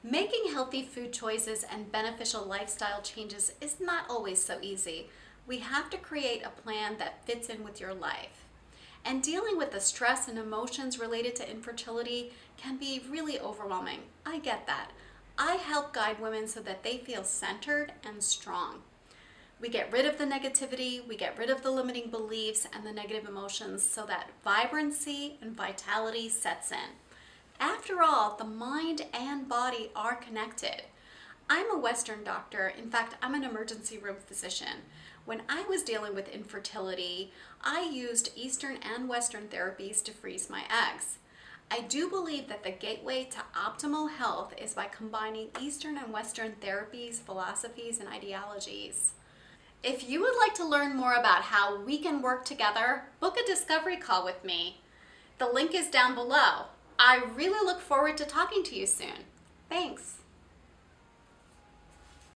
Making healthy food choices and beneficial lifestyle changes is not always so easy. We have to create a plan that fits in with your life. And dealing with the stress and emotions related to infertility can be really overwhelming. I get that. I help guide women so that they feel centered and strong. We get rid of the negativity, we get rid of the limiting beliefs and the negative emotions so that vibrancy and vitality sets in. After all, the mind and body are connected. I'm a Western doctor. In fact, I'm an emergency room physician. When I was dealing with infertility, I used Eastern and Western therapies to freeze my eggs. I do believe that the gateway to optimal health is by combining Eastern and Western therapies, philosophies, and ideologies. If you would like to learn more about how we can work together, book a discovery call with me. The link is down below. I really look forward to talking to you soon. Thanks.